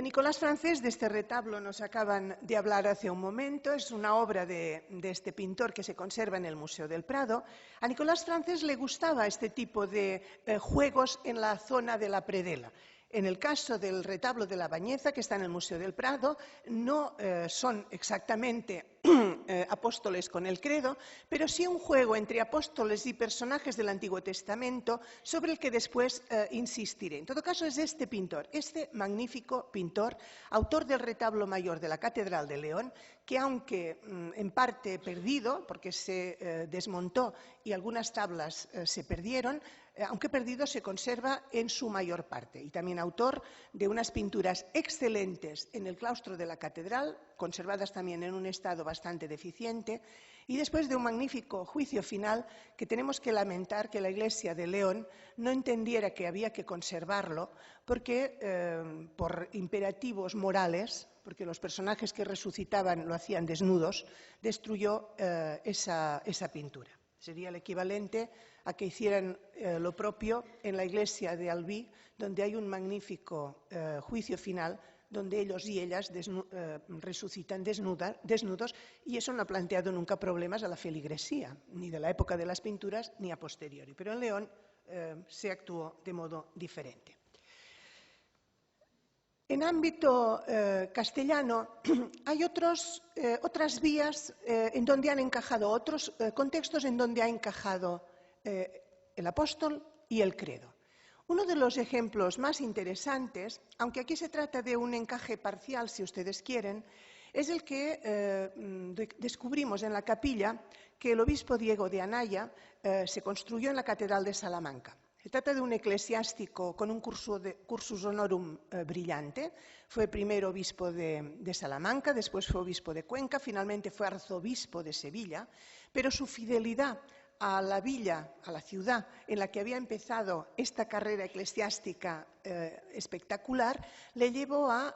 Nicolás Francés, de este retablo nos acaban de hablar hace un momento, es una obra de este pintor que se conserva en el Museo del Prado. A Nicolás Francés le gustaba este tipo de juegos en la zona de la predela. En el caso del retablo de la Bañeza, que está en el Museo del Prado, no son exactamente apóstoles con el credo, pero sí un juego entre apóstoles y personajes del Antiguo Testamento sobre el que después insistiré. En todo caso, es este pintor, este magnífico pintor, autor del retablo mayor de la Catedral de León, que aunque en parte perdido, porque se desmontó y algunas tablas se perdieron, aunque perdido, se conserva en su mayor parte. Y también autor de unas pinturas excelentes en el claustro de la catedral, conservadas también en un estado bastante deficiente, y después de un magnífico juicio final que tenemos que lamentar que la Iglesia de León no entendiera que había que conservarlo, porque por imperativos morales, porque los personajes que resucitaban lo hacían desnudos, destruyó esa pintura. Sería el equivalente a que hicieran lo propio en la iglesia de Albi, donde hay un magnífico juicio final, donde ellos y ellas resucitan desnudos, y eso no ha planteado nunca problemas a la feligresía, ni de la época de las pinturas, ni a posteriori. Pero en León se actuó de modo diferente. En ámbito castellano hay otras vías en donde han encajado, otros contextos en donde ha encajado el apóstol y el credo. Uno de los ejemplos más interesantes, aunque aquí se trata de un encaje parcial, si ustedes quieren, es el que descubrimos en la capilla que el obispo Diego de Anaya se construyó en la Catedral de Salamanca. Se trata de un eclesiástico con un cursus honorum brillante. Fue primero obispo de Salamanca, después fue obispo de Cuenca, finalmente fue arzobispo de Sevilla, pero su fidelidad a la villa, a la ciudad en la que había empezado esta carrera eclesiástica espectacular, le llevó a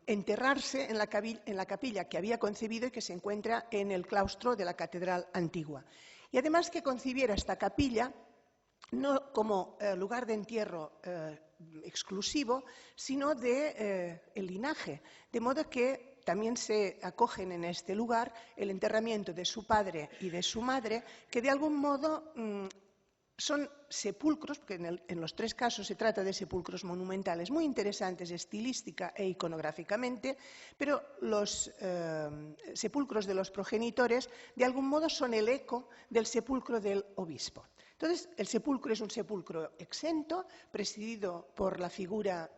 enterrarse en la capilla que había concebido y que se encuentra en el claustro de la Catedral Antigua. Y además que concibiera esta capilla no como lugar de entierro exclusivo, sino de el linaje, de modo que también se acogen en este lugar el enterramiento de su padre y de su madre, que de algún modo son sepulcros, porque en los tres casos se trata de sepulcros monumentales muy interesantes estilística e iconográficamente, pero los sepulcros de los progenitores de algún modo son el eco del sepulcro del obispo. Entonces, el sepulcro es un sepulcro exento, presidido por la figura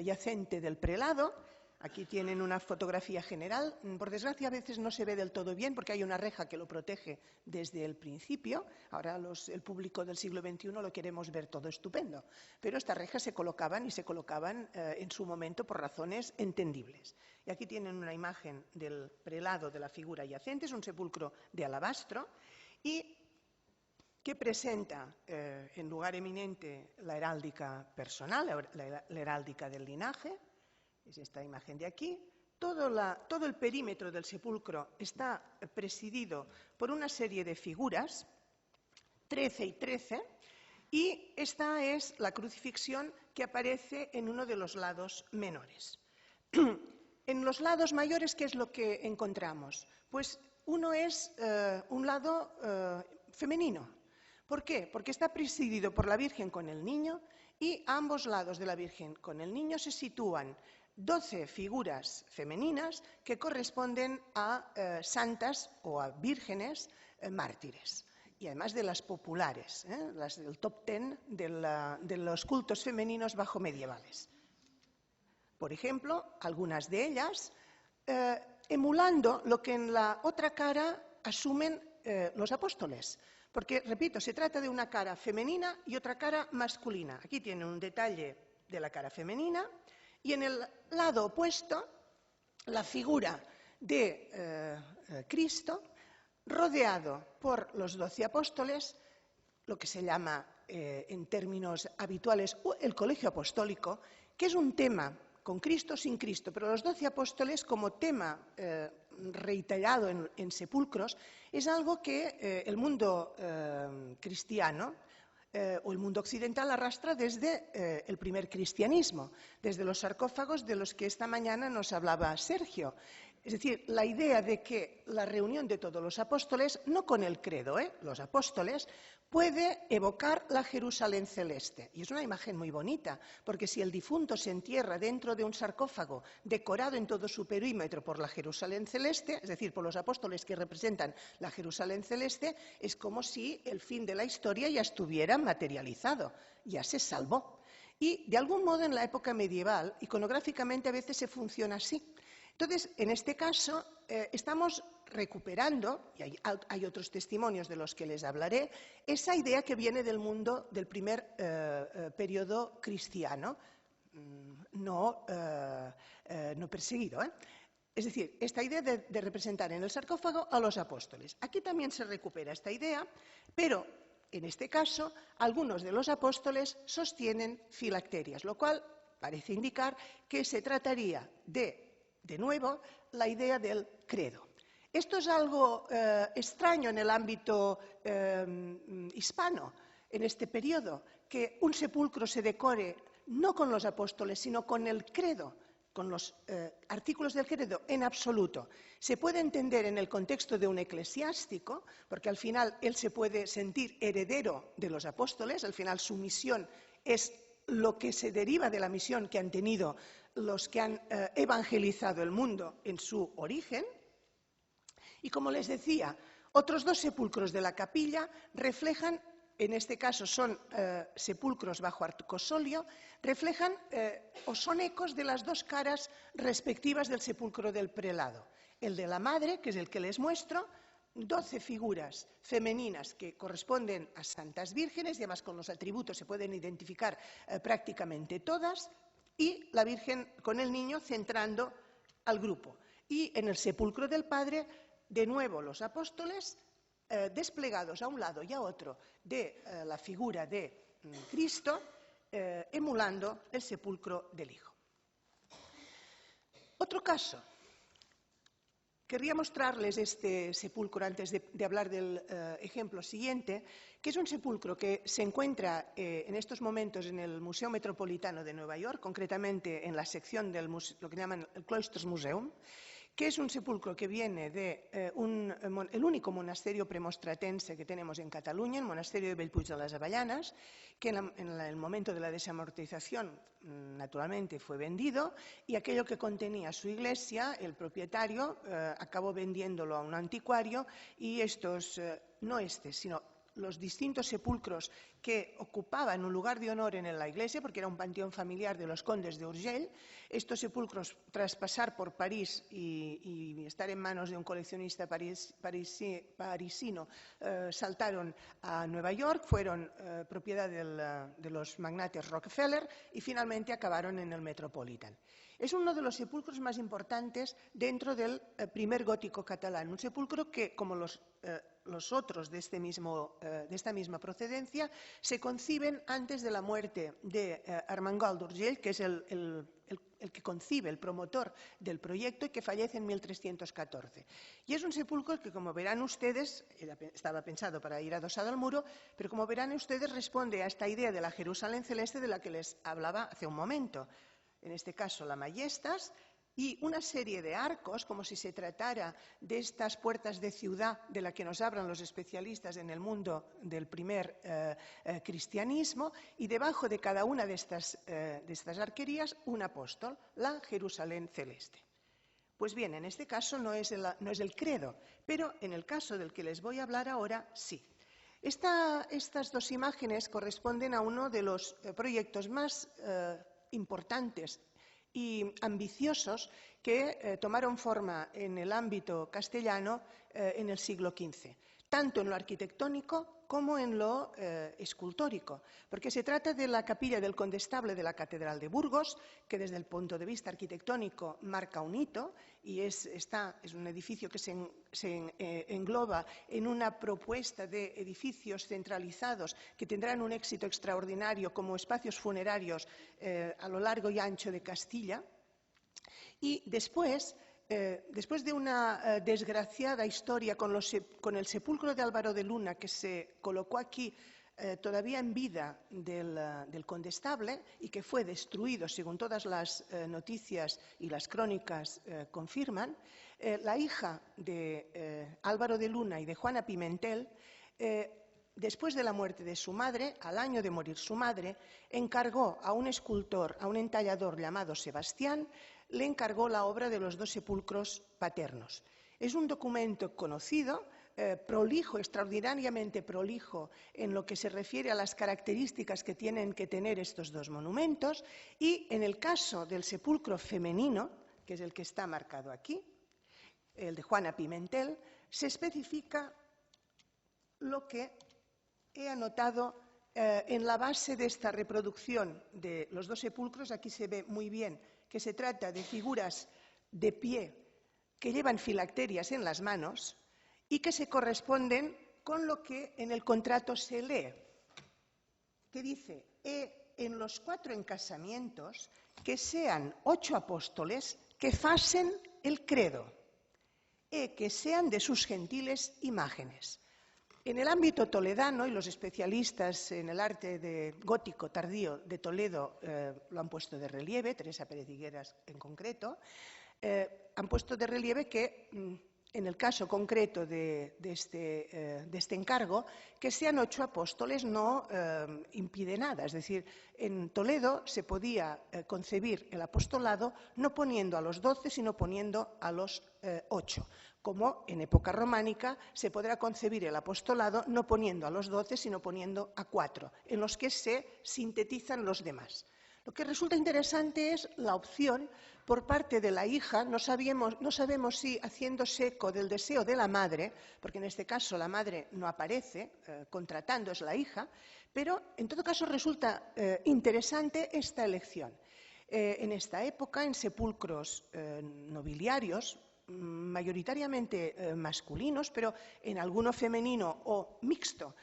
yacente del prelado. Aquí tienen una fotografía general. Por desgracia, a veces no se ve del todo bien porque hay una reja que lo protege desde el principio. Ahora el público del siglo XXI lo queremos ver todo estupendo. Pero estas rejas se colocaban en su momento por razones entendibles. Y aquí tienen una imagen del prelado de la figura yacente. Es un sepulcro de alabastro y que presenta en lugar eminente la heráldica personal, la heráldica del linaje. Es esta imagen de aquí. Todo el perímetro del sepulcro está presidido por una serie de figuras, 13 y 13, y esta es la crucifixión que aparece en uno de los lados menores. En los lados mayores, ¿qué es lo que encontramos? Pues uno es un lado femenino. ¿Por qué? Porque está presidido por la Virgen con el niño y a ambos lados de la Virgen con el niño se sitúan 12 figuras femeninas que corresponden a santas o a vírgenes mártires. Y además de las populares, las del top 10 de los cultos femeninos bajo medievales. Por ejemplo, algunas de ellas emulando lo que en la otra cara asumen los apóstoles. Porque, repito, se trata de una cara femenina y otra cara masculina. Aquí tienen un detalle de la cara femenina y en el lado opuesto la figura de Cristo rodeado por los 12 apóstoles, lo que se llama en términos habituales el colegio apostólico, que es un tema con Cristo, sin Cristo, pero los 12 apóstoles como tema reiterado en sepulcros es algo que el mundo cristiano o el mundo occidental arrastra desde el primer cristianismo, desde los sarcófagos de los que esta mañana nos hablaba Sergio. Es decir, la idea de que la reunión de todos los apóstoles, no con el credo, los apóstoles, puede evocar la Jerusalén celeste. Y es una imagen muy bonita, porque si el difunto se entierra dentro de un sarcófago decorado en todo su perímetro por la Jerusalén celeste, es decir, por los apóstoles que representan la Jerusalén celeste, es como si el fin de la historia ya estuviera materializado, ya se salvó. Y de algún modo en la época medieval, iconográficamente a veces se funciona así. Entonces, en este caso, estamos recuperando, y hay otros testimonios de los que les hablaré, esa idea que viene del mundo del primer periodo cristiano, no perseguido. Es decir, esta idea de representar en el sarcófago a los apóstoles. Aquí también se recupera esta idea, pero en este caso, algunos de los apóstoles sostienen filacterias, lo cual parece indicar que se trataría de nuevo, la idea del credo. Esto es algo extraño en el ámbito hispano, en este periodo, que un sepulcro se decore no con los apóstoles, sino con el credo, con los artículos del credo en absoluto. Se puede entender en el contexto de un eclesiástico, porque al final él se puede sentir heredero de los apóstoles, al final su misión es lo que se deriva de la misión que han tenido los que han evangelizado el mundo en su origen. Y como les decía, otros dos sepulcros de la capilla reflejan, en este caso son sepulcros bajo arcosolio, reflejan o son ecos de las dos caras respectivas del sepulcro del prelado. El de la madre, que es el que les muestro, 12 figuras femeninas que corresponden a santas vírgenes, y además con los atributos se pueden identificar prácticamente todas, y la Virgen con el niño centrando al grupo. Y en el sepulcro del Padre, de nuevo los apóstoles desplegados a un lado y a otro de la figura de Cristo, emulando el sepulcro del Hijo. Otro caso. Querría mostrarles este sepulcro antes de hablar del ejemplo siguiente, que es un sepulcro que se encuentra en estos momentos en el Museo Metropolitano de Nueva York, concretamente en la sección del lo que llaman el Cloisters Museum, que es un sepulcro que viene de el único monasterio premostratense que tenemos en Cataluña, el monasterio de Bellpuig de las Avellanas, que en el momento de la desamortización naturalmente fue vendido, y aquello que contenía su iglesia, el propietario acabó vendiéndolo a un anticuario, y estos, no sino los distintos sepulcros que ocupaban un lugar de honor en la iglesia, porque era un panteón familiar de los condes de Urgell. Estos sepulcros, tras pasar por París y estar en manos de un coleccionista parisino, saltaron a Nueva York, fueron propiedad de los magnates Rockefeller y finalmente acabaron en el Metropolitan. Es uno de los sepulcros más importantes dentro del primer gótico catalán, un sepulcro que, como los otros de esta misma procedencia, se conciben antes de la muerte de Armengol d'Urgell, que es el que concibe, el promotor del proyecto, y que fallece en 1314. Y es un sepulcro que, como verán ustedes, estaba pensado para ir adosado al muro, pero como verán ustedes responde a esta idea de la Jerusalén celeste de la que les hablaba hace un momento. En este caso, la Majestas, y una serie de arcos, como si se tratara de estas puertas de ciudad de la que nos hablan los especialistas en el mundo del primer cristianismo, y debajo de cada una de estas arquerías un apóstol, la Jerusalén celeste. Pues bien, en este caso no es el credo, pero en el caso del que les voy a hablar ahora, sí. Estas dos imágenes corresponden a uno de los proyectos más importantes y ambiciosos que tomaron forma en el ámbito castellano en el siglo XV, tanto en lo arquitectónico como en lo escultórico, porque se trata de la capilla del Condestable de la Catedral de Burgos, que desde el punto de vista arquitectónico marca un hito y es un edificio que se engloba en una propuesta de edificios centralizados que tendrán un éxito extraordinario como espacios funerarios a lo largo y ancho de Castilla. Y después de una desgraciada historia con el sepulcro de Álvaro de Luna, que se colocó aquí todavía en vida del Condestable y que fue destruido, según todas las noticias y las crónicas confirman, la hija de Álvaro de Luna y de Juana Pimentel, después de la muerte de su madre, al año de morir su madre, encargó a un escultor, a un entallador llamado Sebastián, le encargó la obra de los dos sepulcros paternos. Es un documento conocido, prolijo, extraordinariamente prolijo en lo que se refiere a las características que tienen que tener estos dos monumentos, y en el caso del sepulcro femenino, que es el que está marcado aquí, el de Juana Pimentel, se especifica lo que he anotado en la base de esta reproducción de los dos sepulcros. Aquí se ve muy bien que se trata de figuras de pie que llevan filacterias en las manos y que se corresponden con lo que en el contrato se lee, que dice: en los 4 encasamientos que sean 8 apóstoles que facen el credo, que sean de sus gentiles imágenes. En el ámbito toledano, y los especialistas en el arte de gótico tardío de Toledo lo han puesto de relieve, Teresa Pérez Higueras en concreto, han puesto de relieve que en el caso concreto de este encargo, que sean 8 apóstoles no impide nada. Es decir, en Toledo se podía concebir el apostolado no poniendo a los 12, sino poniendo a los 8. Como en época románica se podrá concebir el apostolado no poniendo a los 12, sino poniendo a 4, en los que se sintetizan los demás. Lo que resulta interesante es la opción por parte de la hija, no sabemos si haciéndose eco del deseo de la madre, porque en este caso la madre no aparece, contratando es la hija, pero en todo caso resulta interesante esta elección. En esta época, en sepulcros nobiliarios, mayoritariamente masculinos, pero en alguno femenino o mixto,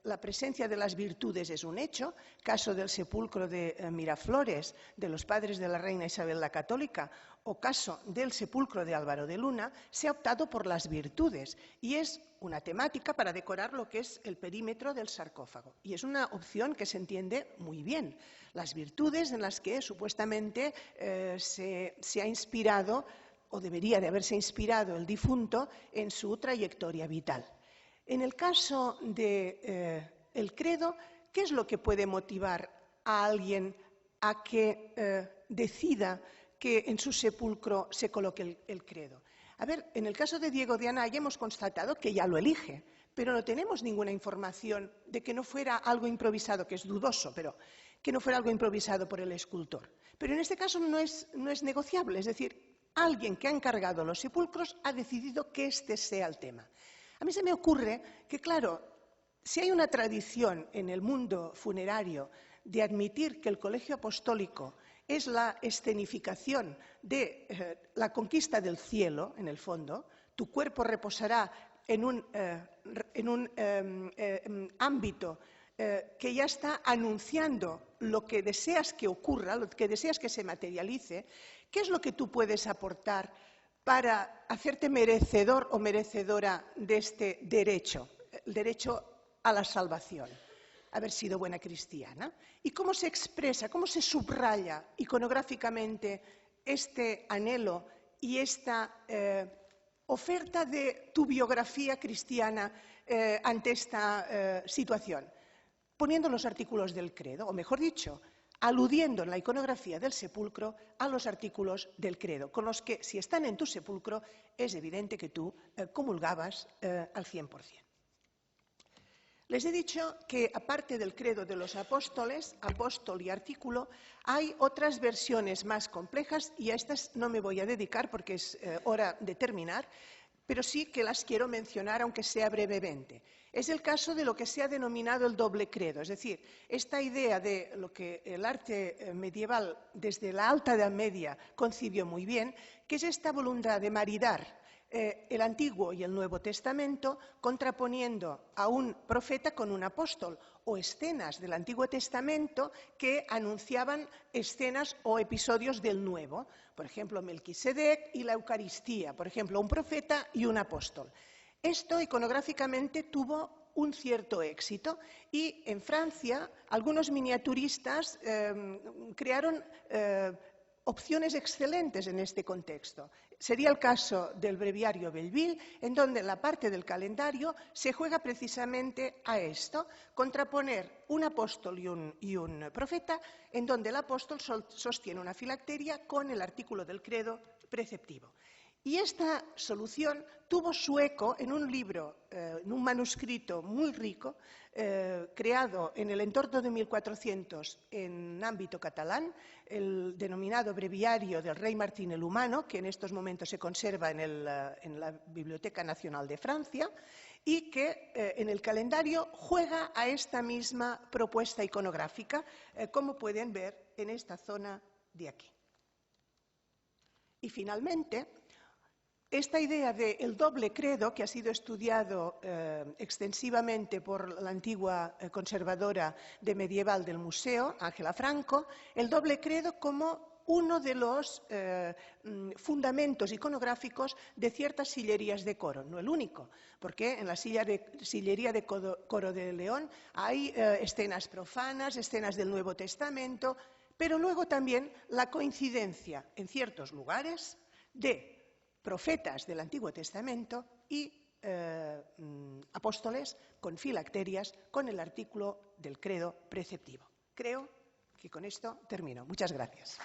la presencia de las virtudes es un hecho. Caso del sepulcro de Miraflores, de los padres de la reina Isabel la Católica, o caso del sepulcro de Álvaro de Luna, se ha optado por las virtudes y es una temática para decorar lo que es el perímetro del sarcófago. Y es una opción que se entiende muy bien. Las virtudes en las que supuestamente se ha inspirado, o debería de haberse inspirado el difunto en su trayectoria vital. En el caso del credo, ¿qué es lo que puede motivar a alguien a que decida que en su sepulcro se coloque el credo? A ver, en el caso de Diego de Anaya hemos constatado que ya lo elige, pero no tenemos ninguna información de que no fuera algo improvisado, que es dudoso, pero que no fuera algo improvisado por el escultor. Pero en este caso no es negociable, es decir, alguien que ha encargado los sepulcros ha decidido que este sea el tema. A mí se me ocurre que, claro, si hay una tradición en el mundo funerario de admitir que el colegio apostólico es la escenificación de la conquista del cielo, en el fondo, tu cuerpo reposará en un ámbito que ya está anunciando lo que deseas que ocurra, lo que deseas que se materialice. ¿Qué es lo que tú puedes aportar para hacerte merecedor o merecedora de este derecho, el derecho a la salvación? Haber sido buena cristiana. ¿Y cómo se expresa, cómo se subraya iconográficamente este anhelo y esta oferta de tu biografía cristiana ante esta situación? Poniendo los artículos del credo, o mejor dicho, aludiendo en la iconografía del sepulcro a los artículos del credo, con los que, si están en tu sepulcro, es evidente que tú comulgabas al 100%. Les he dicho que, aparte del credo de los apóstoles, apóstol y artículo, hay otras versiones más complejas y a estas no me voy a dedicar porque es hora de terminar, pero sí que las quiero mencionar, aunque sea brevemente. Es el caso de lo que se ha denominado el doble credo, es decir, esta idea de lo que el arte medieval desde la Alta Edad Media concibió muy bien, que es esta voluntad de maridar el Antiguo y el Nuevo Testamento, contraponiendo a un profeta con un apóstol, o escenas del Antiguo Testamento que anunciaban escenas o episodios del Nuevo. Por ejemplo, Melquisedec y la Eucaristía, por ejemplo, un profeta y un apóstol. Esto iconográficamente tuvo un cierto éxito y en Francia algunos miniaturistas crearon opciones excelentes en este contexto. Sería el caso del breviario Belleville, en donde la parte del calendario se juega precisamente a esto, contraponer un apóstol y un profeta, en donde el apóstol sostiene una filacteria con el artículo del credo preceptivo. Y esta solución tuvo su eco en un libro, en un manuscrito muy rico, creado en el entorno de 1400 en ámbito catalán, el denominado Breviario del Rey Martín el Humano, que en estos momentos se conserva en la Biblioteca Nacional de Francia, y que en el calendario juega a esta misma propuesta iconográfica, como pueden ver en esta zona de aquí. Y finalmente, esta idea del doble credo, que ha sido estudiado extensivamente por la antigua conservadora de medieval del museo, Ángela Franco, el doble credo como uno de los fundamentos iconográficos de ciertas sillerías de coro, no el único, porque en la sillería de coro de León hay escenas profanas, escenas del Nuevo Testamento, pero luego también la coincidencia en ciertos lugares de profetas del Antiguo Testamento y apóstoles con filacterias con el artículo del credo preceptivo. Creo que con esto termino. Muchas gracias.